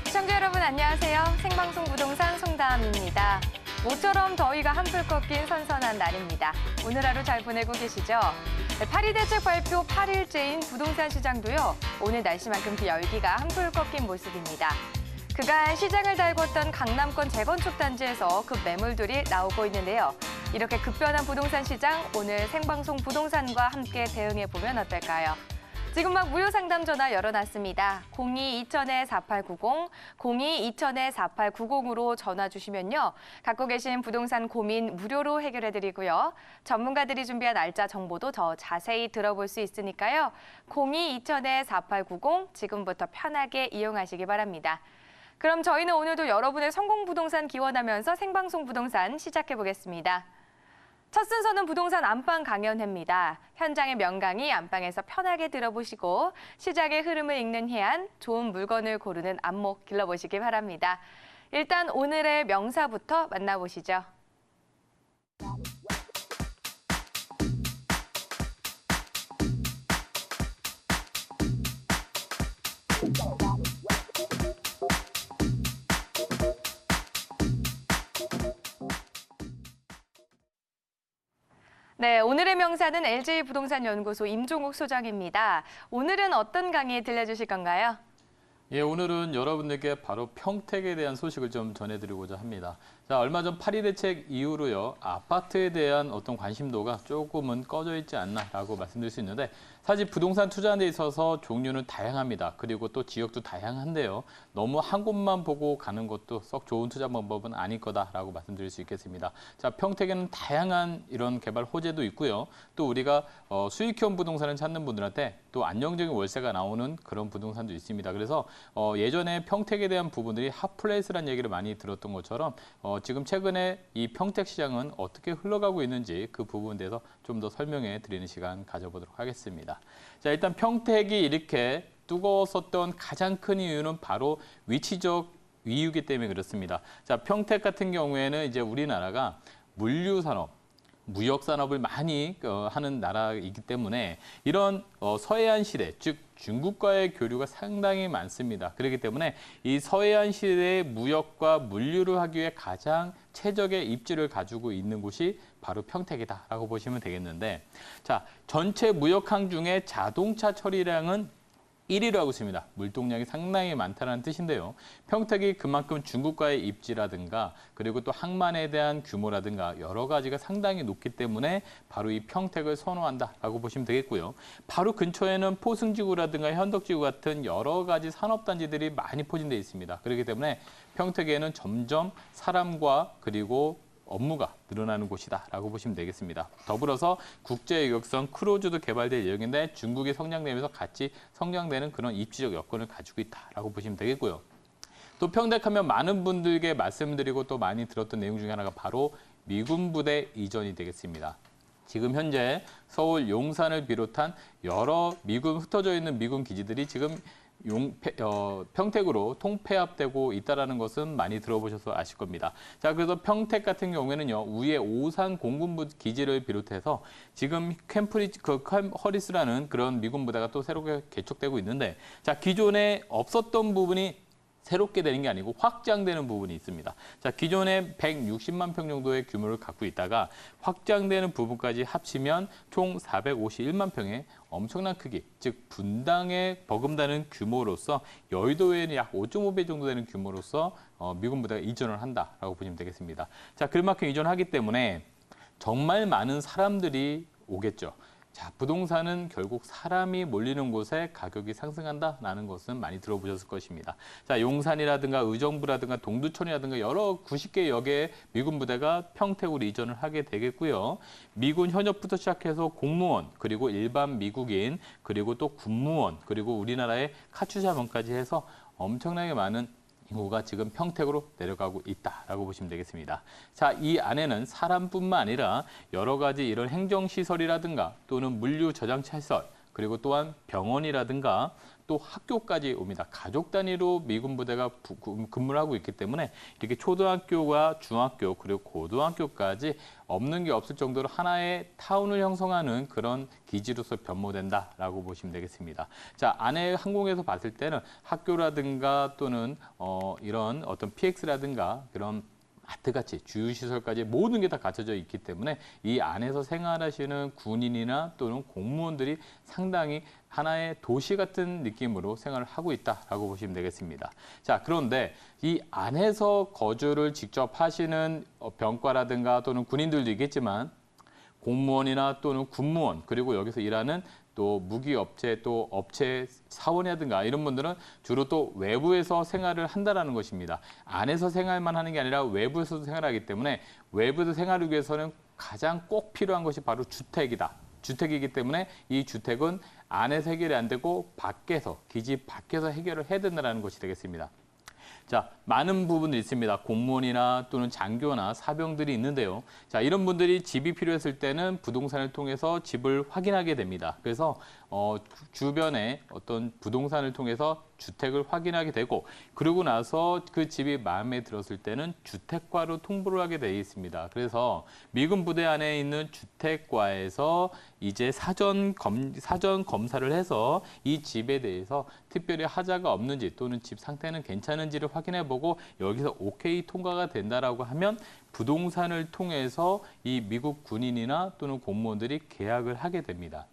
시청자 여러분 안녕하세요. 생방송 부동산 송다함입니다. 모처럼 더위가 한풀 꺾인 선선한 날입니다. 오늘 하루 잘 보내고 계시죠? 파리 대책 발표 8일째인 부동산 시장도요. 오늘 날씨만큼 그 열기가 한풀 꺾인 모습입니다. 그간 시장을 달궜던 강남권 재건축 단지에서 급 매물들이 나오고 있는데요. 이렇게 급변한 부동산 시장, 오늘 생방송 부동산과 함께 대응해보면 어떨까요? 지금 막 무료 상담 전화 열어놨습니다. 02-2000-4890, 02-2000-4890으로 전화 주시면요. 갖고 계신 부동산 고민 무료로 해결해드리고요. 전문가들이 준비한 날짜 정보도 더 자세히 들어볼 수 있으니까요. 02-2000-4890 지금부터 편하게 이용하시기 바랍니다. 그럼 저희는 오늘도 여러분의 성공 부동산 기원하면서 생방송 부동산 시작해보겠습니다. 첫 순서는 부동산 안방 강연회입니다. 현장의 명강의 안방에서 편하게 들어보시고 시장의 흐름을 읽는 해안, 좋은 물건을 고르는 안목 길러보시기 바랍니다. 일단 오늘의 명사부터 만나보시죠. 네, 오늘의 명사는 LG부동산연구소 임종욱 소장입니다. 오늘은 어떤 강의 들려주실 건가요? 예, 오늘은 여러분들께 바로 평택에 대한 소식을 좀 전해드리고자 합니다. 자, 얼마 전 파리 대책 이후로요, 아파트에 대한 어떤 관심도가 조금은 꺼져 있지 않나라고 말씀드릴 수 있는데, 사실 부동산 투자하는 데 있어서 종류는 다양합니다. 그리고 또 지역도 다양한데요. 너무 한 곳만 보고 가는 것도 썩 좋은 투자 방법은 아닐 거다라고 말씀드릴 수 있겠습니다. 자, 평택에는 다양한 이런 개발 호재도 있고요. 또 우리가 수익형 부동산을 찾는 분들한테 또 안정적인 월세가 나오는 그런 부동산도 있습니다. 그래서 예전에 평택에 대한 부분들이 핫플레이스라는 얘기를 많이 들었던 것처럼 지금 최근에 이 평택 시장은 어떻게 흘러가고 있는지 그 부분에 대해서 좀 더 설명해 드리는 시간 가져보도록 하겠습니다. 자, 일단 평택이 이렇게 뜨거웠었던 가장 큰 이유는 바로 위치적 이유이기 때문에 그렇습니다. 자, 평택 같은 경우에는 이제 우리나라가 물류산업, 무역산업을 많이 하는 나라이기 때문에 이런 서해안 시대, 즉 중국과의 교류가 상당히 많습니다. 그렇기 때문에 이 서해안 시대의 무역과 물류를 하기 위해 가장 최적의 입지를 가지고 있는 곳이 바로 평택이다라고 보시면 되겠는데, 자, 전체 무역항 중에 자동차 처리량은 1위로 하고 있습니다. 물동량이 상당히 많다는 뜻인데요. 평택이 그만큼 중국과의 입지라든가 그리고 또 항만에 대한 규모라든가 여러 가지가 상당히 높기 때문에 바로 이 평택을 선호한다라고 보시면 되겠고요. 바로 근처에는 포승지구라든가 현덕지구 같은 여러 가지 산업단지들이 많이 포진되어 있습니다. 그렇기 때문에 평택에는 점점 사람과 그리고 업무가 늘어나는 곳이다라고 보시면 되겠습니다. 더불어서 국제유역선 크루즈도 개발될 예정인데 중국이 성장되면서 같이 성장되는 그런 입지적 여건을 가지고 있다라고 보시면 되겠고요. 또 평택하면 많은 분들께 말씀드리고 또 많이 들었던 내용 중에 하나가 바로 미군 부대 이전이 되겠습니다. 지금 현재 서울 용산을 비롯한 여러 미군 흩어져 있는 미군 기지들이 지금 평택으로 통폐합되고 있다는 것은 많이 들어보셔서 아실 겁니다. 자, 그래서 평택 같은 경우에는요, 위에 오산 공군부 기지를 비롯해서 지금 허리스라는 그런 미군 부대가 또 새롭게 개척되고 있는데, 자, 기존에 없었던 부분이 새롭게 되는 게 아니고 확장되는 부분이 있습니다. 자, 기존에 160만 평 정도의 규모를 갖고 있다가 확장되는 부분까지 합치면 총 451만 평의 엄청난 크기, 즉 분당에 버금다는 규모로서 여의도에는 약 5.5배 정도 되는 규모로서 미군 부대가 이전을 한다라고 보시면 되겠습니다. 자, 그만큼 이전하기 때문에 정말 많은 사람들이 오겠죠. 자, 부동산은 결국 사람이 몰리는 곳에 가격이 상승한다라는 것은 많이 들어보셨을 것입니다. 자, 용산이라든가 의정부라든가 동두천이라든가 여러 90개 역의 미군 부대가 평택으로 이전을 하게 되겠고요. 미군 현역부터 시작해서 공무원, 그리고 일반 미국인, 그리고 또 군무원, 그리고 우리나라의 카투샤먼까지 해서 엄청나게 많은 인구가 지금 평택으로 내려가고 있다라고 보시면 되겠습니다. 자, 이 안에는 사람뿐만 아니라 여러 가지 이런 행정시설이라든가 또는 물류 저장차 시설, 그리고 또한 병원이라든가 또 학교까지 옵니다. 가족 단위로 미군 부대가 근무를 하고 있기 때문에 이렇게 초등학교와 중학교 그리고 고등학교까지 없는 게 없을 정도로 하나의 타운을 형성하는 그런 기지로서 변모된다라고 보시면 되겠습니다. 자, 안에 항공에서 봤을 때는 학교라든가 또는 이런 어떤 PX라든가 그런 마트같이 주유시설까지 모든 게 다 갖춰져 있기 때문에 이 안에서 생활하시는 군인이나 또는 공무원들이 상당히 하나의 도시 같은 느낌으로 생활을 하고 있다라고 보시면 되겠습니다. 자, 그런데 이 안에서 거주를 직접 하시는 병과라든가 또는 군인들도 있겠지만 공무원이나 또는 군무원 그리고 여기서 일하는 또 무기업체 또 업체 사원이라든가 이런 분들은 주로 또 외부에서 생활을 한다라는 것입니다. 안에서 생활만 하는 게 아니라 외부에서도 생활하기 때문에 외부에서 생활을 위해서는 가장 꼭 필요한 것이 바로 주택이다. 주택이기 때문에 이 주택은 안에서 해결이 안 되고 밖에서 기지 밖에서 해결을 해야 된다는 것이 되겠습니다. 자, 많은 부분들이 있습니다. 공무원이나 또는 장교나 사병들이 있는데요. 자, 이런 분들이 집이 필요했을 때는 부동산을 통해서 집을 확인하게 됩니다. 그래서 주변에 어떤 부동산을 통해서 주택을 확인하게 되고 그러고 나서 그 집이 마음에 들었을 때는 주택과로 통보를 하게 되어 있습니다. 그래서 미군 부대 안에 있는 주택과에서 이제 사전 검사를 해서 이 집에 대해서 특별히 하자가 없는지 또는 집 상태는 괜찮은지를 확인해보고 여기서 오케이 통과가 된다라고 하면 부동산을 통해서 이 미국 군인이나 또는 공무원들이 계약을 하게 됩니다.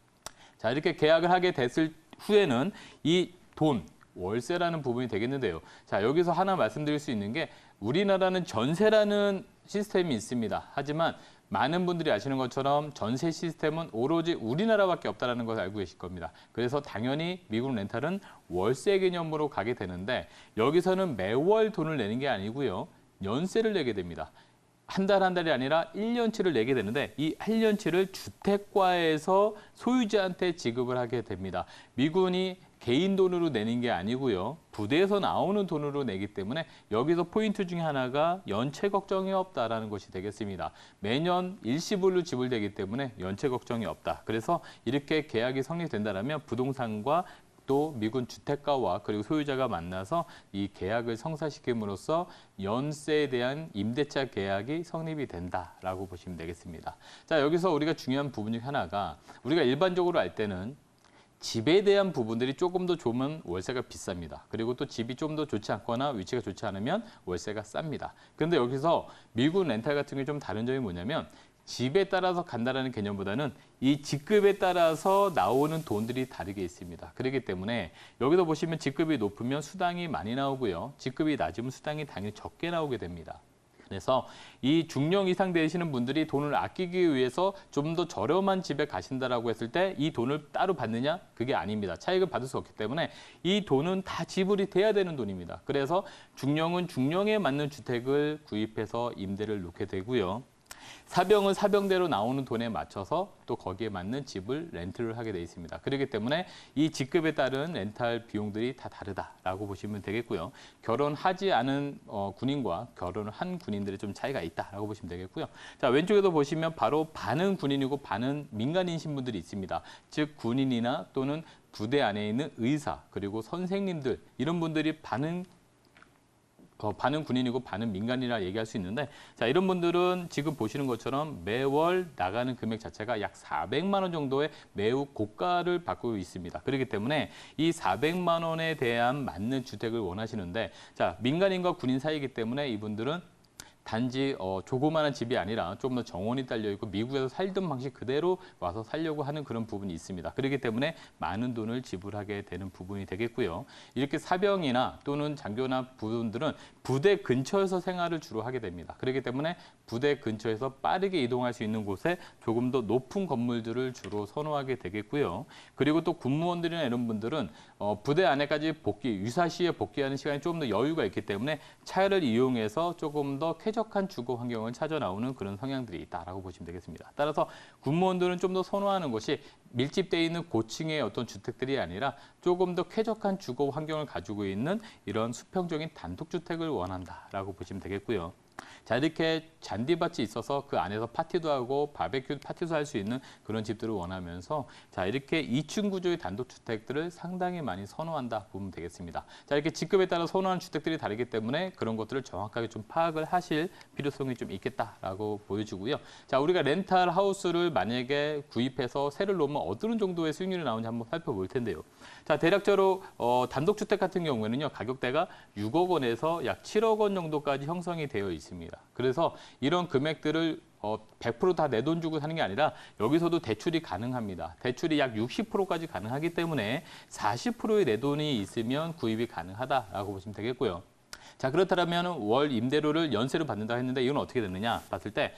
자, 이렇게 계약을 하게 됐을 후에는 이 돈, 월세라는 부분이 되겠는데요. 자, 여기서 하나 말씀드릴 수 있는 게 우리나라는 전세라는 시스템이 있습니다. 하지만 많은 분들이 아시는 것처럼 전세 시스템은 오로지 우리나라밖에 없다는 것을 알고 계실 겁니다. 그래서 당연히 미국 렌탈은 월세 개념으로 가게 되는데 여기서는 매월 돈을 내는 게 아니고요. 연세를 내게 됩니다. 한 달 한 달이 아니라 1년치를 내게 되는데 이 1년치를 주택과에서 소유자한테 지급을 하게 됩니다. 미군이 개인 돈으로 내는 게 아니고요. 부대에서 나오는 돈으로 내기 때문에 여기서 포인트 중에 하나가 연체 걱정이 없다라는 것이 되겠습니다. 매년 일시불로 지불되기 때문에 연체 걱정이 없다. 그래서 이렇게 계약이 성립된다면 부동산과 또 미군 주택가와 그리고 소유자가 만나서 이 계약을 성사시킴으로써 연세에 대한 임대차 계약이 성립이 된다라고 보시면 되겠습니다. 자, 여기서 우리가 중요한 부분 중 하나가 우리가 일반적으로 알 때는 집에 대한 부분들이 조금 더 좋으면 월세가 비쌉니다. 그리고 또 집이 좀 더 좋지 않거나 위치가 좋지 않으면 월세가 쌉니다. 그런데 여기서 미국 렌탈 같은 게 좀 다른 점이 뭐냐면 집에 따라서 간다라는 개념보다는 이 직급에 따라서 나오는 돈들이 다르게 있습니다. 그렇기 때문에 여기서 보시면 직급이 높으면 수당이 많이 나오고요. 직급이 낮으면 수당이 당연히 적게 나오게 됩니다. 그래서 이 중령 이상 되시는 분들이 돈을 아끼기 위해서 좀 더 저렴한 집에 가신다라고 했을 때 이 돈을 따로 받느냐? 그게 아닙니다. 차익을 받을 수 없기 때문에 이 돈은 다 지불이 돼야 되는 돈입니다. 그래서 중령은 중령에 맞는 주택을 구입해서 임대를 놓게 되고요. 사병은 사병대로 나오는 돈에 맞춰서 또 거기에 맞는 집을 렌트를 하게 돼 있습니다. 그렇기 때문에 이 직급에 따른 렌탈 비용들이 다 다르다라고 보시면 되겠고요. 결혼하지 않은 군인과 결혼을 한 군인들의 좀 차이가 있다라고 보시면 되겠고요. 자, 왼쪽에도 보시면 바로 반은 군인이고 반은 민간인 신분들이 있습니다. 즉 군인이나 또는 부대 안에 있는 의사 그리고 선생님들 이런 분들이 반은 군인이고 반은 민간이라 얘기할 수 있는데 자, 이런 분들은 지금 보시는 것처럼 매월 나가는 금액 자체가 약 400만 원 정도의 매우 고가를 받고 있습니다. 그렇기 때문에 이 400만 원에 대한 맞는 주택을 원하시는데 자, 민간인과 군인 사이이기 때문에 이분들은 단지 조그마한 집이 아니라 좀 더 정원이 딸려 있고 미국에서 살던 방식 그대로 와서 살려고 하는 그런 부분이 있습니다. 그렇기 때문에 많은 돈을 지불하게 되는 부분이 되겠고요. 이렇게 사병이나 또는 장교나 부분들은 부대 근처에서 생활을 주로 하게 됩니다. 그렇기 때문에 부대 근처에서 빠르게 이동할 수 있는 곳에 조금 더 높은 건물들을 주로 선호하게 되겠고요. 그리고 또 군무원들이나 이런 분들은 부대 안에까지 유사시에 복귀하는 시간이 조금 더 여유가 있기 때문에 차를 이용해서 조금 더 쾌적한 주거 환경을 찾아 나오는 그런 성향들이 있다라고 보시면 되겠습니다. 따라서 군무원들은 좀 더 선호하는 것이 밀집되어 있는 고층의 어떤 주택들이 아니라 조금 더 쾌적한 주거 환경을 가지고 있는 이런 수평적인 단독주택을 원한다라고 보시면 되겠고요. 자, 이렇게 잔디밭이 있어서 그 안에서 파티도 하고 바베큐 파티도 할 수 있는 그런 집들을 원하면서 자, 이렇게 2층 구조의 단독주택들을 상당히 많이 선호한다 보면 되겠습니다. 자, 이렇게 직급에 따라 선호하는 주택들이 다르기 때문에 그런 것들을 정확하게 좀 파악을 하실 필요성이 좀 있겠다라고 보여지고요. 자, 우리가 렌탈 하우스를 만약에 구입해서 세를 놓으면 어떤 정도의 수익률이 나오는지 한번 살펴볼 텐데요. 자, 대략적으로 단독주택 같은 경우에는요, 가격대가 6억 원에서 약 7억 원 정도까지 형성이 되어 있습니다. 그래서 이런 금액들을 100% 다 내 돈 주고 사는 게 아니라 여기서도 대출이 가능합니다. 대출이 약 60%까지 가능하기 때문에 40%의 내 돈이 있으면 구입이 가능하다라고 보시면 되겠고요. 자, 그렇다면 월 임대료를 연세로 받는다 했는데 이건 어떻게 되느냐 봤을 때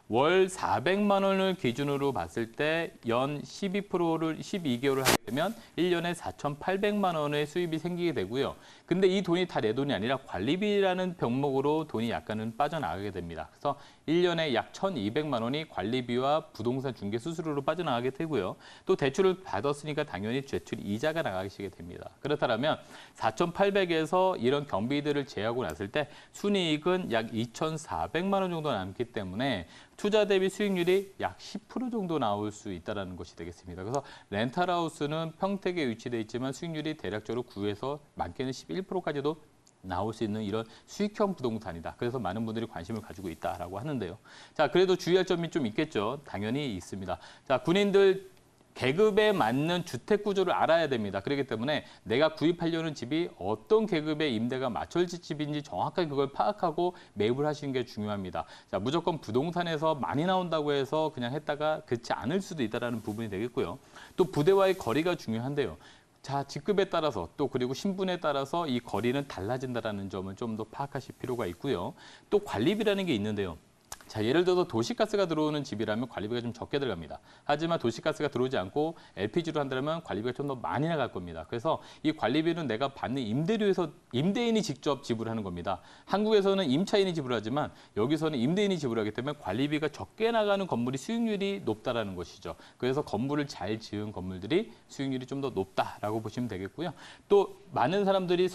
월 400만 원을 기준으로 봤을 때 연 12%를 12개월을 하게 되면 1년에 4,800만 원의 수입이 생기게 되고요. 근데 이 돈이 다 내 돈이 아니라 관리비라는 병목으로 돈이 약간은 빠져나가게 됩니다. 그래서 1년에 약 1,200만 원이 관리비와 부동산 중개 수수료로 빠져나가게 되고요. 또 대출을 받았으니까 당연히 대출 이자가 나가시게 됩니다. 그렇다면 4,800에서 이런 경비들을 제하고 났을 때 순이익은 약 2,400만 원 정도 남기 때문에 투자 대비 수익률이 약 10% 정도 나올 수 있다는 것이 되겠습니다. 그래서 렌탈하우스는 평택에 위치되어 있지만 수익률이 대략적으로 9에서 많게는 11%까지도 나올 수 있는 이런 수익형 부동산이다. 그래서 많은 분들이 관심을 가지고 있다라고 하는데요. 자, 그래도 주의할 점이 좀 있겠죠. 당연히 있습니다. 자, 군인들 계급에 맞는 주택 구조를 알아야 됩니다. 그렇기 때문에 내가 구입하려는 집이 어떤 계급의 임대가 맞춰질 집인지 정확하게 그걸 파악하고 매입을 하시는 게 중요합니다. 자, 무조건 부동산에서 많이 나온다고 해서 그냥 했다가 그렇지 않을 수도 있다는 부분이 되겠고요. 또 부대와의 거리가 중요한데요. 자, 직급에 따라서 또 그리고 신분에 따라서 이 거리는 달라진다는 점을 좀 더 파악하실 필요가 있고요. 또 관리비라는 게 있는데요. 자, 예를 들어서 도시가스가 들어오는 집이라면 관리비가 좀 적게 들어갑니다. 하지만 도시가스가 들어오지 않고 LPG로 한다면 관리비가 좀 더 많이 나갈 겁니다. 그래서 이 관리비는 내가 받는 임대료에서 임대인이 직접 지불하는 겁니다. 한국에서는 임차인이 지불하지만 여기서는 임대인이 지불하기 때문에 관리비가 적게 나가는 건물이 수익률이 높다라는 것이죠. 그래서 건물을 잘 지은 건물들이 수익률이 좀 더 높다라고 보시면 되겠고요. 또 많은 사람들이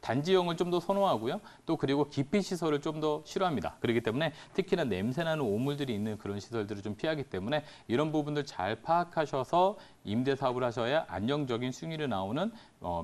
단지형을 좀 더 선호하고요. 또 그리고 기피 시설을 좀 더 싫어합니다. 그렇기 때문에 특히나 냄새나는 오물들이 있는 그런 시설들을 좀 피하기 때문에 이런 부분들 잘 파악하셔서 임대 사업을 하셔야 안정적인 수익률이 나오는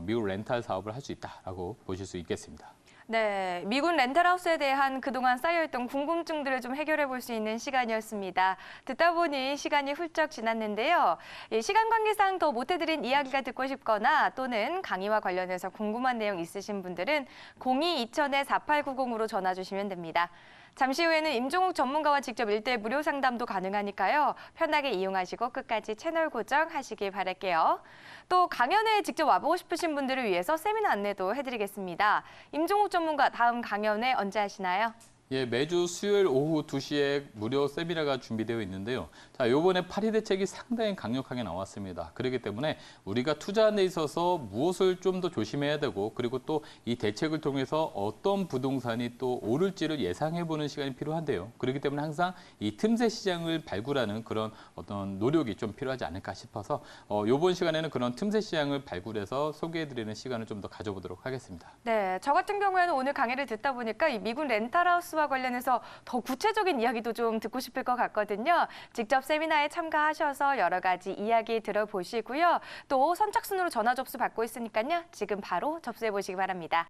미국 렌탈 사업을 할 수 있다라고 보실 수 있겠습니다. 네, 미군 렌탈하우스에 대한 그동안 쌓여있던 궁금증들을 좀 해결해 볼 수 있는 시간이었습니다. 듣다 보니 시간이 훌쩍 지났는데요. 시간 관계상 더 못해드린 이야기가 듣고 싶거나 또는 강의와 관련해서 궁금한 내용 있으신 분들은 02-2000-4890으로 전화 주시면 됩니다. 잠시 후에는 임종욱 전문가와 직접 1대1 무료 상담도 가능하니까요. 편하게 이용하시고 끝까지 채널 고정하시길 바랄게요. 또 강연에 직접 와보고 싶으신 분들을 위해서 세미나 안내도 해드리겠습니다. 임종욱 전문가 다음 강연회 언제 하시나요? 예, 매주 수요일 오후 2시에 무료 세미나가 준비되어 있는데요. 자, 요번에 파리 대책이 상당히 강력하게 나왔습니다. 그렇기 때문에 우리가 투자하는 데 있어서 무엇을 좀 더 조심해야 되고 그리고 또 이 대책을 통해서 어떤 부동산이 또 오를지를 예상해보는 시간이 필요한데요. 그렇기 때문에 항상 이 틈새 시장을 발굴하는 그런 어떤 노력이 좀 필요하지 않을까 싶어서 요번 시간에는 그런 틈새 시장을 발굴해서 소개해드리는 시간을 좀 더 가져보도록 하겠습니다. 네, 저 같은 경우에는 오늘 강의를 듣다 보니까 이 미군 렌탈하우스와 관련해서 더 구체적인 이야기도 좀 듣고 싶을 것 같거든요. 직접 세미나에 참가하셔서 여러 가지 이야기 들어보시고요. 또 선착순으로 전화 접수 받고 있으니까요. 지금 바로 접수해 보시기 바랍니다.